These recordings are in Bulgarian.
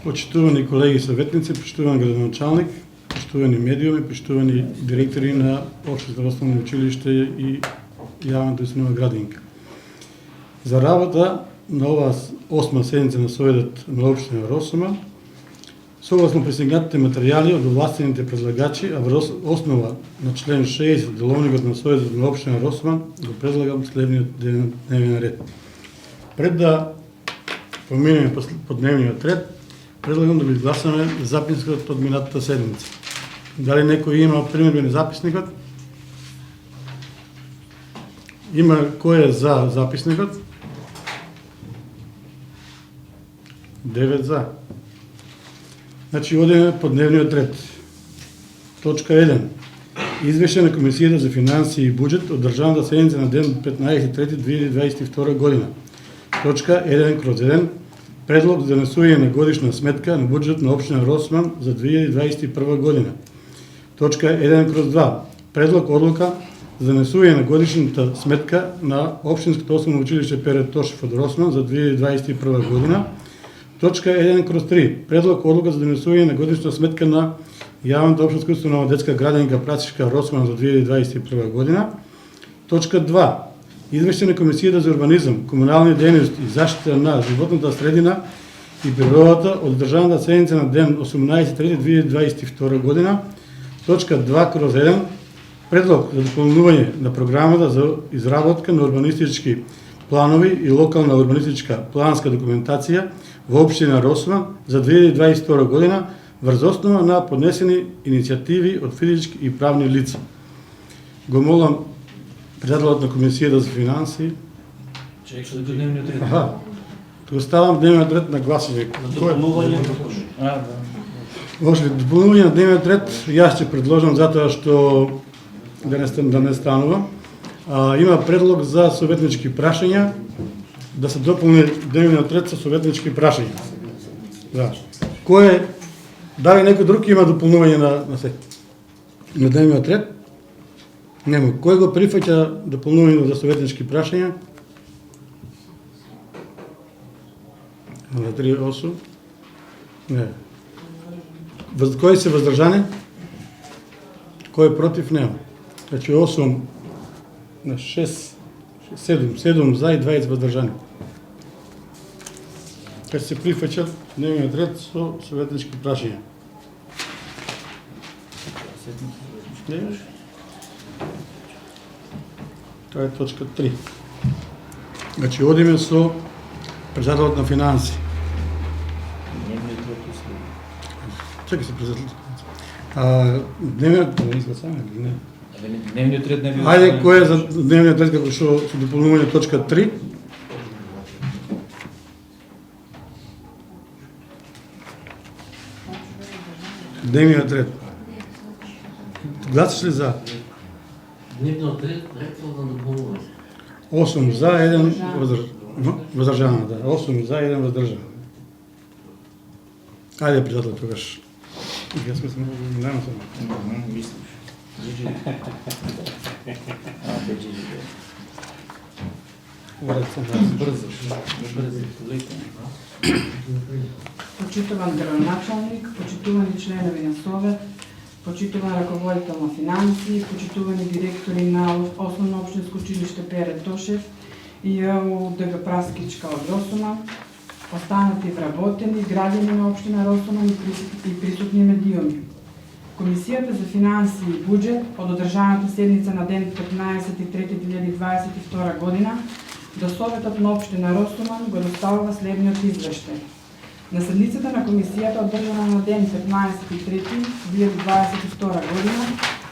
Почитувани колеги съветници, почитуван градоначалник, почитувани медиуми, почитувани директори на Общо здравствено училище и Јавната установа Градинка. За работа на оваа 8 седница на Советот на Општина Росома, согласно присегнатите материјали од овластените предлагачи, а врз основа на член 60 од Деловникот на Советот на Општина Росома, го предлагам следниот дневен ред. Пред да поминеме по дневниот ред, предлагам да го изгласаме записникот од минатата седмица. Дали некој има примедби на записникот? Има кој е за записникот? 9 за. Значи, одеме по дневниот ред. Точка 1. Извештај на Комисијата за финансии и буџет од државната седница на ден 15.3.2022 година. Точка 1/1. Предлог за занесување на годишна сметка на буџетот на Општина Росман за 2021 година. Точка 1/2. Предлог одлука за занесување на годишната сметка на Општинското основно училиште Пере Тошев од Росман за 2021 година. Точка 1/3. Предлог одлука за занесување на годишна сметка на Јавната општинска установа детска градинка Працишка Росман за 2021 година. Точка 2. Извештај на Комисијата за урбанизам, комунални дејности и заштита на животната средина и природата од државната седница на ден 18.3.2022 година. Точка 2/1. Предлог за дополнување на програмата за изработка на урбанистички планови и локална урбанистичка планска документација во Општина Росман за 2022 година врз основа на поднесени иницијативи од физички и правни лица. Го молам председателот на Комисијата за финансии. Чек што е дневниот ред. Го ставам дневниот ред на гласање. Допълнување. Може ли допълнување на дневниот ред? Јас ќе предложам затоа што да не станува. Има предлог за советнички прашања, да се дополни дневниот ред со советнички прашања. Да. Дали некој друг има дополнување на дневниот ред? Нема. Кој го прифаќа дополнување за советнички прашања? На 3-8. Не. Кој се воздржани? Кој е против? Нема. Значи 8 на 6, 7 за и 20 воздржани. Ќе се прифаќат дневниот ред со советнички прашања. Тоа е точка 3. Значи, одиме со председателот на финансии. Чекај се председателот. Дневниот Дневниот ред не бил. Ајде, кој е за дневниот ред како што со дополнување точка 3? Дневниот ред. Гласаш ли за? Дневниот ред рекол да допълнува. 8 за, 1 воздржан. 8 за, 1 воздржан. Ајде, председател, тогаш. Јас мислам, нема само. Мислиш. Брзо. Почитуван градоначалник, почитувани членови на Совет, почитуван раководител на финансии, почитувани директори на Основно општинско училиште Пере Тошев и ДГ Праскичка од Росома, останати вработени, граѓани на Општина Росома и присутни медиуми. Комисијата за финансии и буџет од одржаната седница на ден 15.3.2022 година до Советот на Општина Росома го доставува следниот извештај. На седницата на комисијата одржана на ден 15.3.2022 година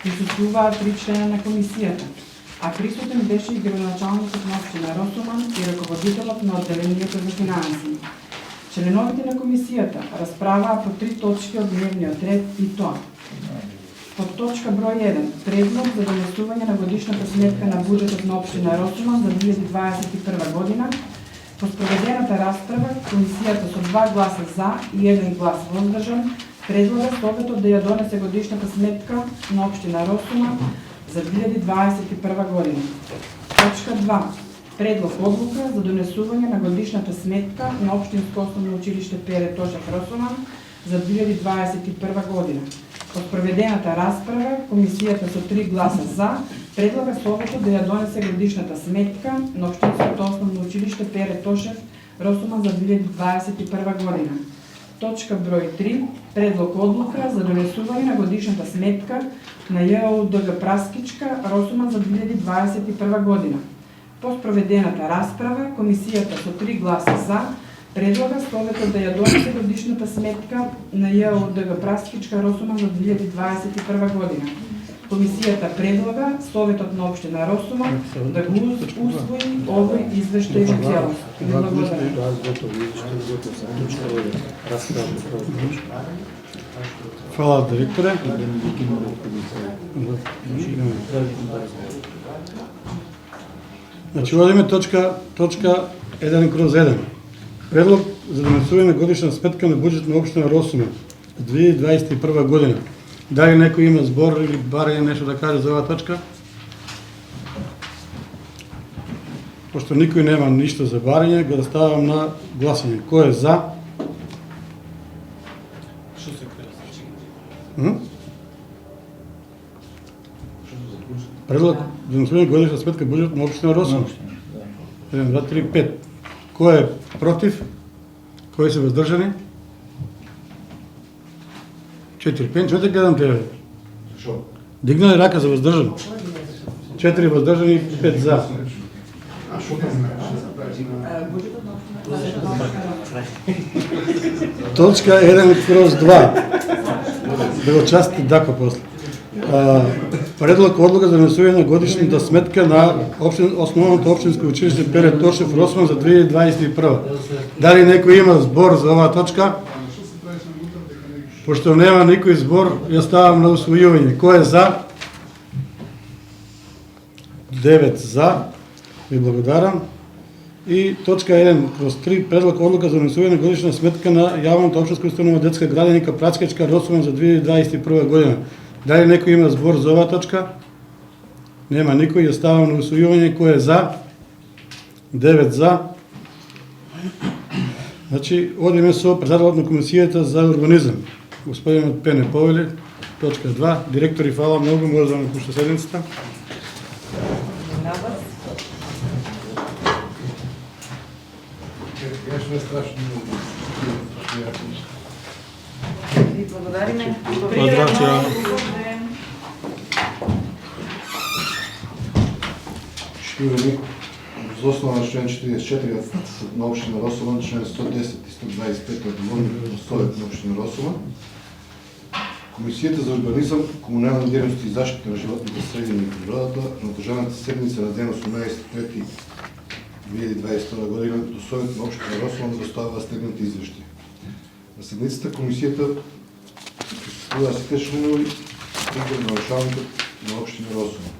присуствуваа 3 члена на комисијата, а присутен беше и градоначалникот на Општина Росома и раководителот на одделението за финансии. Членовите на комисијата расправаа по 3 точки од дневниот ред и тоа: под точка број 1, предлог за донесување на годишната сметка на буџетот на Општина Росома за 2021 година, По спроведената расправа, комисијата со 2 гласа за и 1 глас воздржан предлага Советот да ја донесе годишната сметка на општина Росума за 2021 година. Точка 2. Предлог одлука за донесување на годишната сметка на Општинско основно училиште Пере Тошев Росуман за 2021 година. По спроведената расправа, комисијата со 3 гласа за предлага Советот да ја донесе годишната сметка на Општинското основно училиште Пере Тошев Росуман за 2021 година. Точка број 3. Предлог одлука за донесување на годишната сметка на ЈОУДГ Праскичка Росуман за 2021 година. По спроведената расправа, комисијата со 3 гласа за предлага Советот да ја донесе годишната сметка на ЈОУДГ Праскичка Росуман за 2021 година. Комисијата предлага Советот на општина Росуман да го усвои овој извештај во целост. Благодарам. Фала, директоре. Значи, одиме точка 1/1. Предлог за донесување на годишна сметка на буџет на општина Росума за 2021 година. Дали некој има збор или барање нешто да каже за оваа точка? Пошто никој нема ништо за барање, го да ставам на гласање. Кој е за? Предлог за донесување на годишна сметка буџет на општина Росума. 1, 2, 3, 5. Кој е против? Кои се воздржани? 4. Пенчо, те гледам тебе. Дигнали рака за воздржан? 4 воздржани, 5 за. Точка 1/2. Да го частите Дако после. Предлог одлука за донесување на годишната сметка на основното општинско училиште Пере Тошев Росман за 2021. Дали некој има збор за оваа точка? Пошто нема никој збор, ја ставам на усвојување. Кој е за? 9 за. Ви благодарам. И точка 1/3. Предлог одлука за донесување на годишна сметка на јавната општинска установа детска градинка Працкачка Росман за 2021 година. Дали некој има збор за оваа точка? Нема никој, ја ставам на усвојување. Кој е за? 9 за. Значи, одиме со председателот на комисијата за урбанизам. Господинот Пене Повели, точка 2. Директори, фала многу, може да напушта седницата. Ви благодариме. Поздравче. Шкивани, за основа на член 44 на општина Росуман, член 110 и 125 от Договорникот на Совет на општина Росуман, Комисијата за урбанизам, комунални дејности и заштита на животните средини и природата на одржаната седница на ден 18.3.2022 година до Совет на општина Росуман доставува следните извештаи. На седницата комисијата присуствува сите членови и градоначалникот на општина Росуман.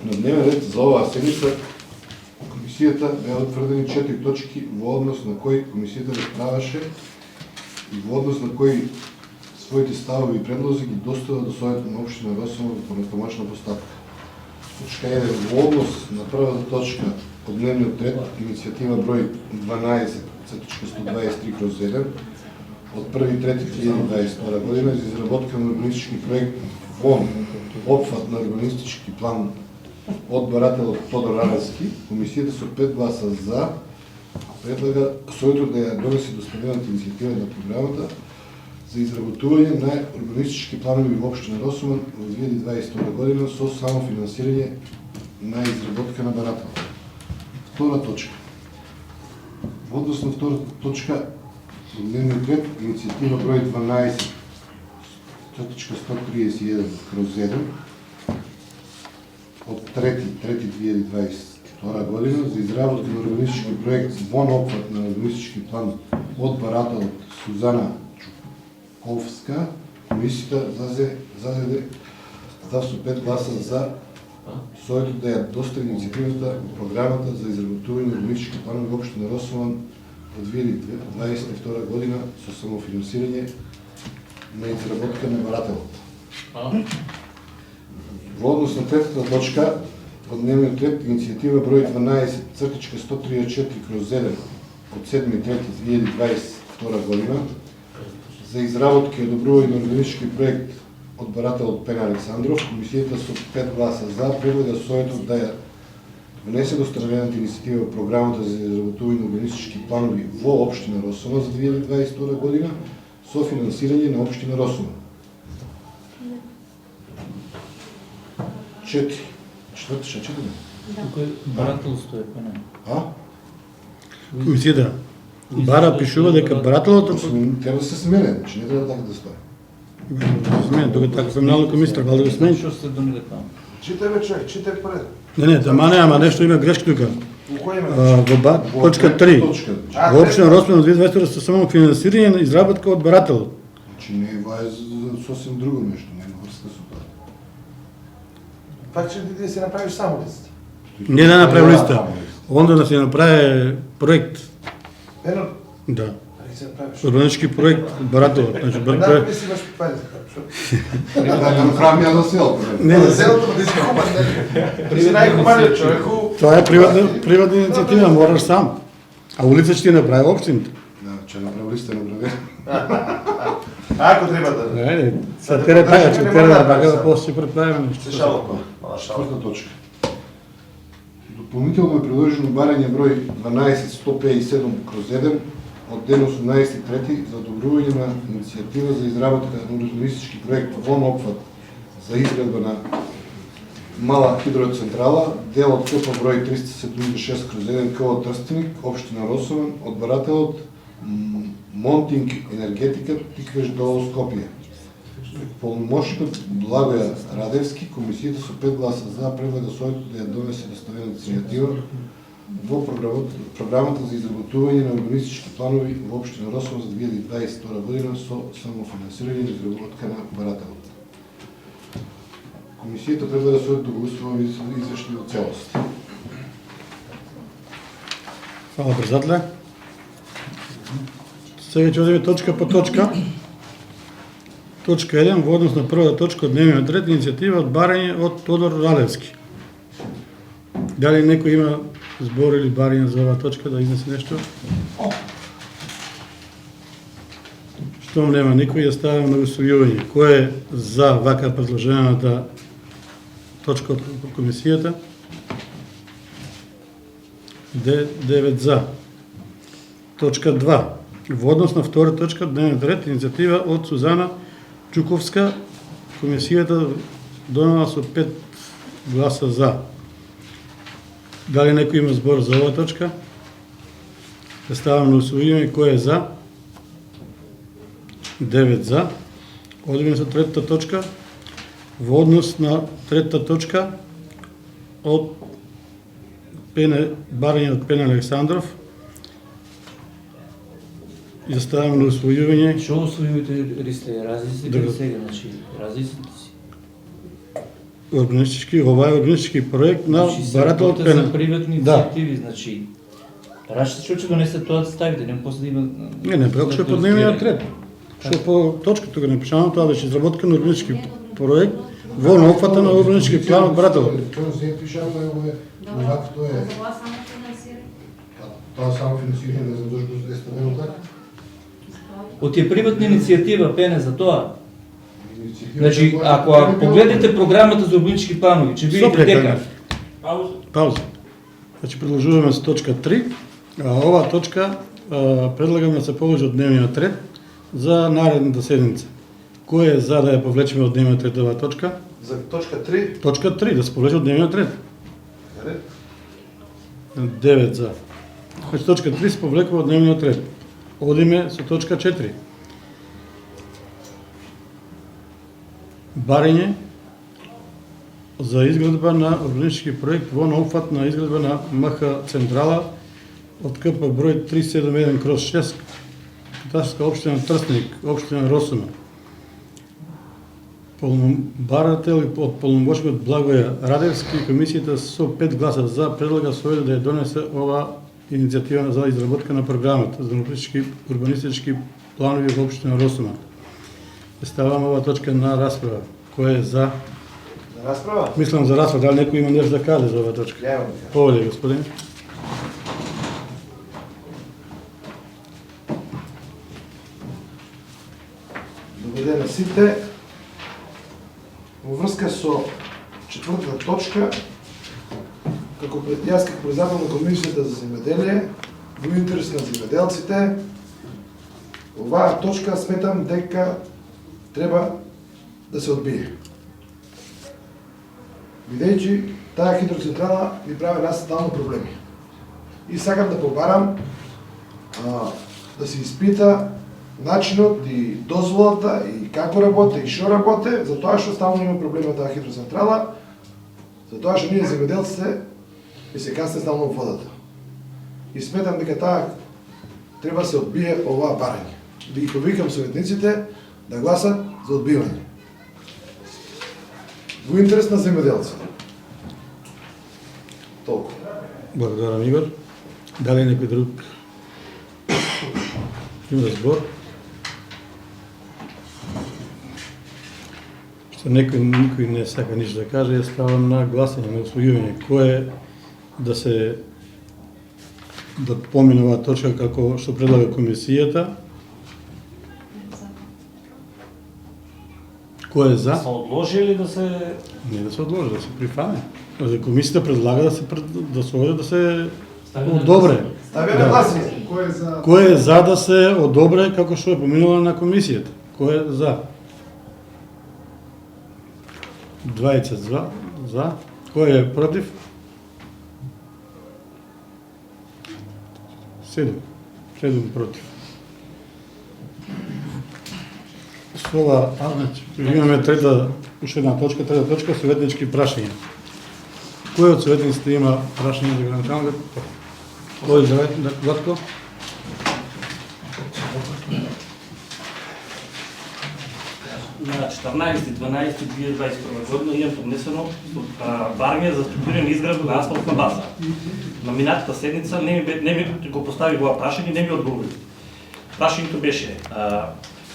На дневен ред за оваа седница комисијата беа утврдени 4 точки во однос на кои комисијата расправаше и во однос на кои своите ставови и предлози ги доставува до Советот на општина Росума во понатомачна постапка. Точка 1. Во однос на првата точка од дневниот ред, иницијатива број 12/123/1 од 1.3.2022 година за изработка на урбанистички проект ВОН, опфат на урбанистички план од барателот Тодор Раевски, комисијата со 5 гласа за предлага Советот да ја донесе доставената иницијатива на програмата за изработување на урбанистички планови во општина Росуман во 2022 година со само финансирање на изработка на барател. Втора точка. Во однос на втората точка во дневниот ред, иницијатива број 12/131/1 од 3.3.2022 година за изработка на урбанистички проект вон опфат на урбанистички план од барателот Сузана Чуковска, комисијата зазе став со 5 гласа за Советот да ја достави инициативата програмата за изработување на урбанистички планови во општина Росован до 2022 година со самофинансирање на изработка на барателот. Во однос на третата точка од дневниот ред, иницијатива број 12/134/1 од 7.3.2022 година за изработка и одобрување на урбанистички проект од барателот Пене Александров, комисијата со 5 гласа за предлага Советот да ја внесе до стражената иницијатива програмата за изработување на урбанистички планови во општина Росован за 2022 година со финансирање на општина Росован. 4. Четврто ще читаме. Тук е барателство е поне. А? Комисията бара пишува дека барателот Трябва да се смене, че не трябва така да стои. смене, тука така феминална комисија требало да го смени. Що сте донели там? Читай бе човек, читай пред. Не, ама нещо има грешка тука. У кој име? Во точка 3. Точка. Во општина Росован 2022 со само финансирање на изработка од барателот. Значи не е сосем друго нещо, няма врска со тоа. Пак че ти да си направиш само листа. Не да направи листа, онда да се направи проект. Едно, Да. да си направиш. Урбанистички проект барателот. Значи Да, си имаш пари за това. Да направим ја за сел. Не, За селото да си хубав, не. Си най-хубавият човек. тоа е приватна иницијатива, мораш сам. А улица ќе ти направи општината. Да, че направи листа, направи. Ако треба да... Не, са тера така, че тера да бага да после ќе преправиме Се нешто. шалко. Мала шалко. Четврта точка. Допълнително е приложено барање број 12.157/1 од ден 18.3 за одобрување на иницијатива за изработка на урбанистички проект во опфат за изградба на мала хидроцентрала, дел од КП број 376/1 КО Трстеник, општина Росован, од барателот Монтинг енергетика, Тиквеш до Скопје. Полномошникот Благоја Радевски, комисијата со 5 гласа за предлага Советот да ја донесе доставената иницијатива во програмата за изработување на урбанистички планови во општина Росован за 2022 година со самофинансирање на изработка на барателот. Комисијата предлага Советот да го усвои извештај во целост. Фала председателе. Сега ќе одиме точка по точка. Точка 1, во однос на првата точка од дневниот ред, иницијатива од барање од Тодор Радевски. Дали некој има збор или барање за оваа точка да изнесе нешто? Штом нема никој, ја ставам на усвојување. Кој е за вака предложената точка од комисијата? 9 за. Точка 2. Во однос на втора точка од дневниот ред, иницијатива од Сузана Чуковска, комисијата донела со 5 гласа за. Дали некој има збор за оваа точка? Да ставам на усвојување. Кој е за? 9 за. Одиме со третата точка. Во однос на третата точка од барање од Пене Александров, и да ставам на усвојување. Што усвојувате листе? Разлисите ли сега? Значи, разлисите си? Урбанистички, ова е урбанистички проект на Значи, се барателот работа за Пене. приватни Да. иницијативи, значи. Рашите што ќе донесе тоа да ставите, нема после да има... Не, прako што е по дневниот ред. Што по точка тука не пишано, тоа беше изработка на урбанистички проект во опфата на урбанистички план од барателот. Тоа не се пишано, тоа е овако тоа е. Тоа само финансирање, не знам зашто е ставено така. Од тие приватна иницијатива, Пене, за тоа. Значи, ако погледнете програмата за урбанистички планови, ќе видите дека... Пауза. Значи продолжуваме со точка 3. Оваа точка предлагам да се положи од дневниот ред за наредната седмица. Кој е за да ја повлечеме од дневниот ред оваа точка? За точка 3. Точка 3 да се повлече од дневниот ред. 9 за. Значи точка 3 се повлекува од дневниот ред. Одиме со точка 4. Барење за изградба на урбанистички проект во опфат на изградба на МХ Централа од КП број 371/6, катастарска општина Трстеник, општина Росован. Барател и од полномошникот Благоја Радевски, комисијата со 5 гласа за предлага Советот да ја донесе ова иницијатива за изработка на програмата за урбанистички планови во општина Росума. Ставам ова точка на расправа. Кој е за? На расправа? Мислам за расправа, дали некој има нешто да каже за оваа точка? Ја имам да кажам. Повеќе, господин. Добар ден на сите. Во врска со четвртата точка, јас како председател на Комисијата за земјоделие, во интерес на земјоделците, оваа точка сметам дека треба да се одбие. Бидејќи таа хидроцентрала ни прави нас стално проблеми. И сакам да побарам да се испита начинот и дозволата и како работи и што работи, затоа што стално има проблеми таа хидроцентрала, затоа што ние земјоделците и се касне стално во водата. И сметам дека таа треба да се одбие оваа барање. Да ги повикам советниците да гласат за одбивање. Во интерес на земјоделците. Толку. Благодарам, Игор. Дали некој друг има збор? Што никој не сака ништо да каже, ја ставам на гласање, на усвојување. Кој е да помине оваа точка како што предлага комисијата? Кој е за? Се одложи или да се... Не да се одложи, да се прифане. Комисијата предлага да се оде да се одобре. Стави на гласање. Кој е за? Кој е за да се одобре како што е поминала на комисијата? Кој е за? 20 за. Кој е против? 7 против. Со ова, имаме уште една точка, трета точка, советнички прашања. Кој од советниците има прашање за граначалникот? Кој за Владко? На 14.12.2021 година имам поднесено барање за структуриране изградба на асфалтна база. На минатата седница не ми го постави ова прашање, не ми одговори. Прашањето беше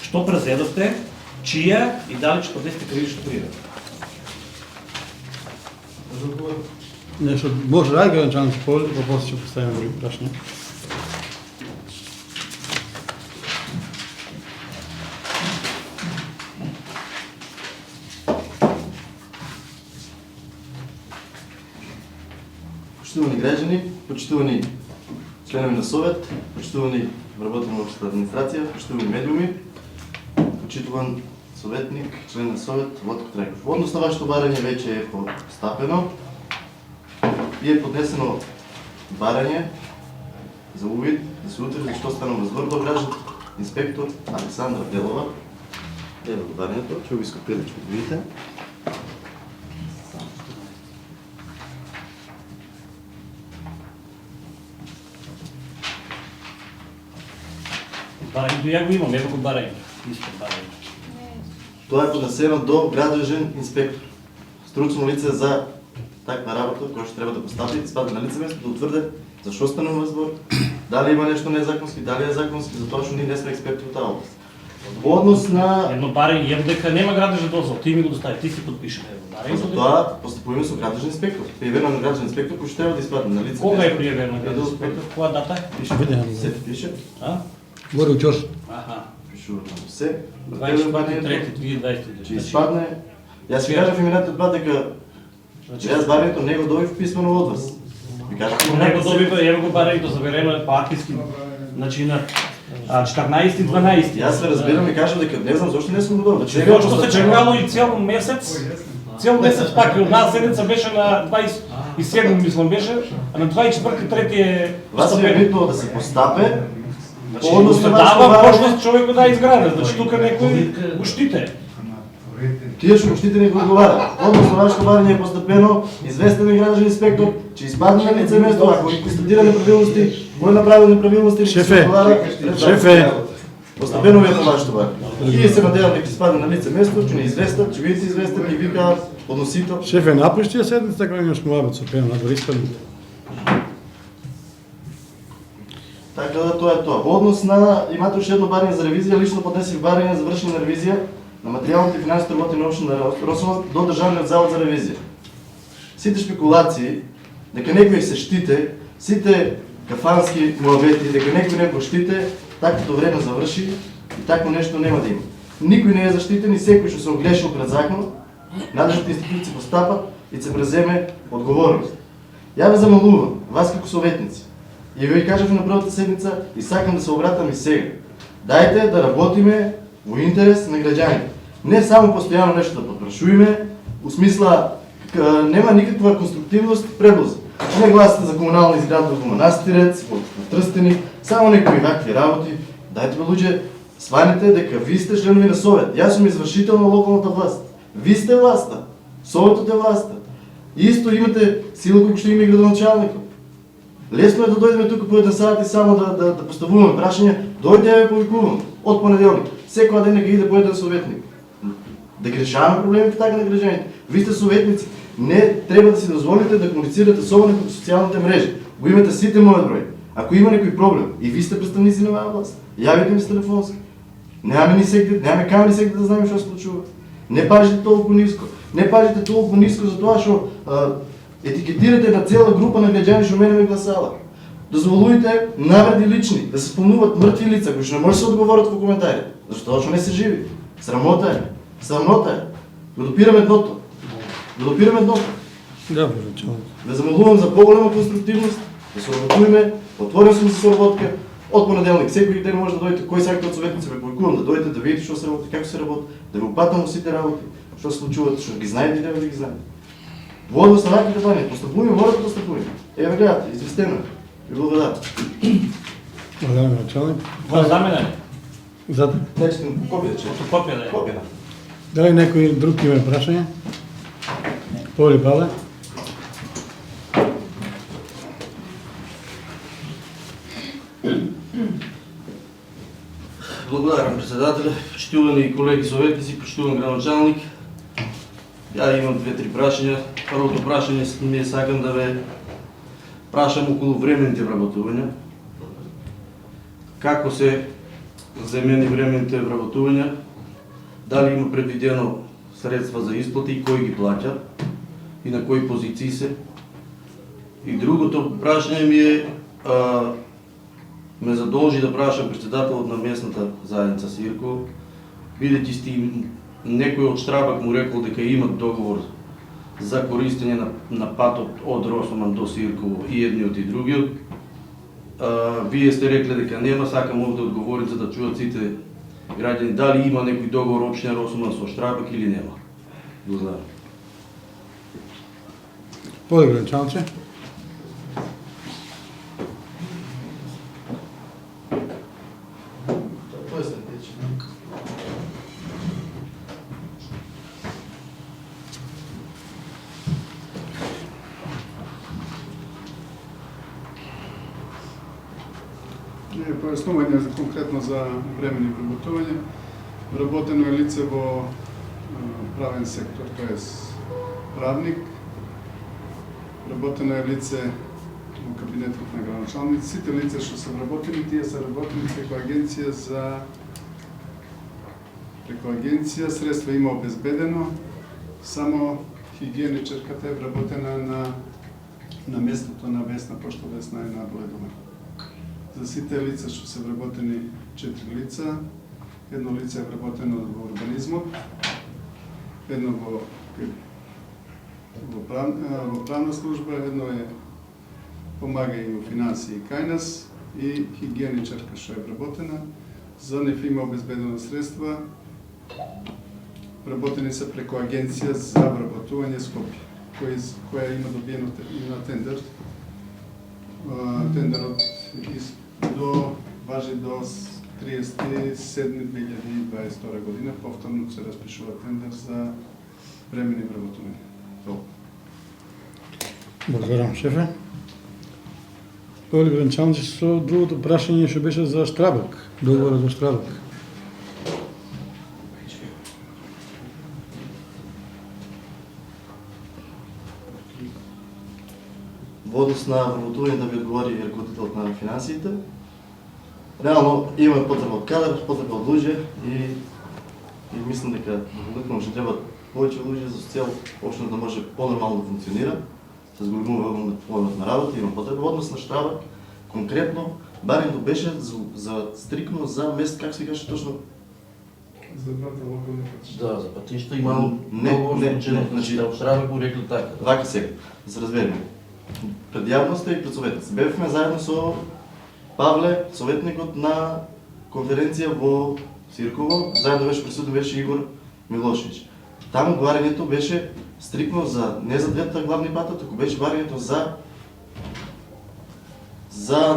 што презедовте, чија и дали ќе поднесете кривична прижа. Нешто може да граначалник поле, па после ќе поставиме други прашања. Почитувани граѓани, почитувани членови на Совет, почитувани вработени на Општата администрација, почитувани медиуми, почитуван советник, член на Совет, Владко Трайков. Односно вашето барање веќе е постапено и е поднесено барање за увид да се утврди што станува възбор до граждан инспектор Александра Делова. Ево го барањето, ќе го ископирам, ќе го видите. Барањето ја го имам, ево го барање. Исто барање. Тоа е поднесено до градежен инспектор. Стручно лице за таква работа, која што треба да постапи, спаде на лице место, да утврде за што станува збор, дали има нешто незаконски, дали е законски, затоа што ние не сме експерти во таа област. Во однос на... Едно барање, јам дека нема градежен дозвол, ти ми го достави, ти си подпишеш ево барање. Затоа постапуваме со градежен инспектор. Пријавено на градежен инспектор кој што треба да испадне на лице место. Кога е пријавено на градежен инспектор? Која дата е? Пише, се пише, Горе учош. Аха. пишува се. 24.3.2020. Че испадне. Јас ви кажав имената два дека јас барањето не го добив писмено од вас. Ви кажав Не го добива, ево го барањето заверено е по архивски. Значи на 14.12. Јас ве разбирам и кажам дека не знам зошто не сум го добил. Значи што се чекало и цел месец. Цел месец пак, една седница беше на 27 мислам беше, а на 24.3 е Вас ви е битно да се постапе. Значи, се дава можност човекот да изграде, значи тука некој го штите. Тие што штите не го одговара. Односно вашето барање е постапено, известен е градежен инспектор, че испадне на лице место, ако ги констатира неправилности, кој направил неправилности, Шефе, Постепенно ви е по вашето баре. И се надявам дека ќе спадне на лице место, ќе не известат, ќе бидете известен и вика подносител. Шефе, напреш тия седмица, така имаш муабет со Пена, надвор искам. Така да тоа е тоа. Во однос на имате уште едно барање за ревизија, лично поднесих барање за вршење на ревизија на материјалните и финансовите работи на општина Росово до Државниот завод за ревизија. Сите шпекулации дека некој се штите, сите кафански муабети, дека некој не го штите, таквото време заврши и такво нешто нема да има. Никој не е заштитен и секој што се оглешил пред законот, надлежните институции постапат и се преземе одговорност. Ја ве замолувам, вас како советници, и ви кажав на првата седница и сакам да се обратам и сега. Дајте да работиме во интерес на граѓаните. Не само постојано нешто да подпрашуваме, у смисла нема никаква конструктивност предлози. Не гласате за комунална изградба во Манастирец, во Трстеник, само некои вакви работи. Дајте бе луѓе, сваните дека ви сте членови на совет. Јас сум извршител на локалната власт. Ви сте власта. Советот е власта. Исто имате сила колку што има и градоначалникот. Лесно е да дојдеме тука по еден сат и само да поставуваме прашања. Дојде ја ве повикувам од понеделник. Секоја ден нека иде по еден советник. Да ги решаваме проблемите така на граѓаните. Ви сте советници. Не треба да си дозволите да комуницирате особено како социјалните мрежи. Го имате сите мојот број. Ако има некој проблем и ви сте представници на оваа власт, јавите ми се телефонски. Немаме камери сегде да знаеме што се случува. Не пажите толку ниско. Не пажите толку ниско за тоа што етикетирате на цела група на граѓани што мене ме гласала. Дозволуйте навреди лични да се спомнуваат мртви лица кои што не може да се одговорат во коментари. Зашто што не се живи. Срамота е. Срамота е. Го допираме дното. Добре, начало. Ве замолувам за поголема конструктивност, да се работуваме, отворен сум за соработка. Од понеделник секој ден може да дојдете, кој сакате од советници ве повикувам да дојдете да видите што се работи, како се работи, да ви упатам во сите работи, што се случуваат, што ги знаете и да ги знаете. Во однос на ваквите барања, постапуваме, мора да постапуваме. Еве гледате, известено. Ви благодарам. Благодарам, началник. Во за мене, Зад. Нечете копија, че. копија да е. Копија. Дали некој друг има прашање? Поли Пале? Благодарам, председателе, почитувани колеги советници, почитуван градоначалник. Ја имам две-три прашања. Првото прашање ми е сакам да ве прашам околу времените вработувања. Како се земени времените вработувања? Дали има предвидено средства за исплати и кој ги плаќа? И на кои позиции се? И другото прашање ми е ме задолжи да прашам председателот на местната заедница Сирко, бидејќи сте некој од Штрабак му рекол дека имат договор за користење на патот од Росоман до Сирково и едниот и другиот. Вие сте рекле дека нема, сакам овде одговорите да чуат сите граѓани дали има некој договор општина Росоман со Штрабак или нема. Благодарам. Поли Гранчалче? Тоа е следеće. Појаснување за конкретно за времени вработување. Вработено е лице во правен сектор, тоа е правник. Вработено е лице во кабинетот на градоначалник. Сите лица што се вработени, тие се работени преку агенција средства има обезбедено, само хигиеничарката е вработена на местото на Весна, пошто Весна е на Бледома. За сите лица што се вработени 4 лица, едно лице е вработено во урбанизмот, едно во правна служба, едно е помага и во финансии и кајнас и хигиеничарка што е вработена. За нив има обезбедено средства, вработени се преку агенција за вработување Скопје, која има добиено на тендер. Тендерот важи до 37.2022 година, повторно се распишува тендер за времени вработување. Благодарам, шефе. Поли Гранчалче, со другото прашање што беше за Штрабак, договорот за Штрабак. во однос на вработување да ви одговори ръководителот на финансиите. Реално имаме потреба од кадар, потреба од луѓе и мислам дека допълнително ще треба повеќе луѓе за цел општина да може по-нормално да функционира, се зголемува обемот на работа, има потреба. Однос на штабот, конкретно, барем беше за стрикно за мест, как се каже точно? За двата локални пътища. Да, за пътища има Не, много не, случаи, значи- от Шраба го рекли така. Вака сега, да се разбереме. Пред јавноста и пред советници. Бевме заедно со Павле, советникот на конференција во Сирково, заедно беше присутен беше Игор Милошевич. Таму барањето беше стрикно не за двете главни пата, туку беше барањето за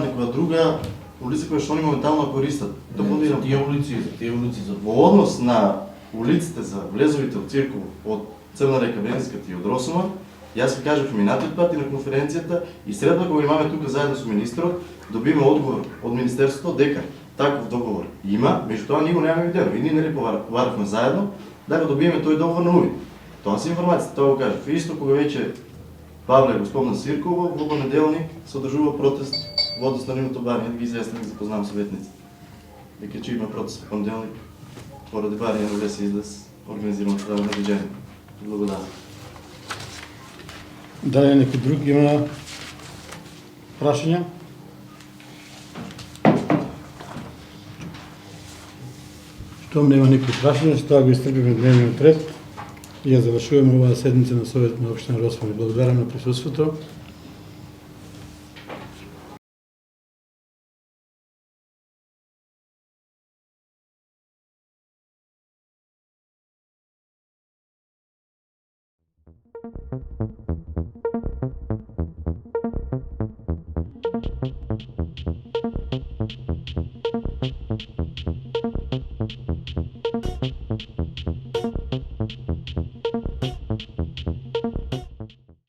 некоја друга улица која што они моментално користат. За тия улици, за Во однос на улиците за влезовите од Цирково, од Црна река, Венската и од Росума, јас ви кажав минатиот пат и на конференцијата и средба кога имаме тука заедно со министрот, добиме одговор од Министерството дека таков договор има, меѓутоа ние го немаме видено. И ние нели поваравме заедно да го добиеме тој договор на увид. Тоа се информацијата, тоа го кажав. Исто кога веќе Павле го спомна Сирково, во понеделник се одржува протест во однос на нивното барање, да ги известам и запознавам советници. Дека че има протест во понеделник, поради барање на се излез организирано това на движение. Благодарам. Дали некој друг има прашања? Штом нема никој прашања, што го истрпиме дневниот ред и ја завршуваме оваа седница на Совет на општина Росван. Благодарам на присуството.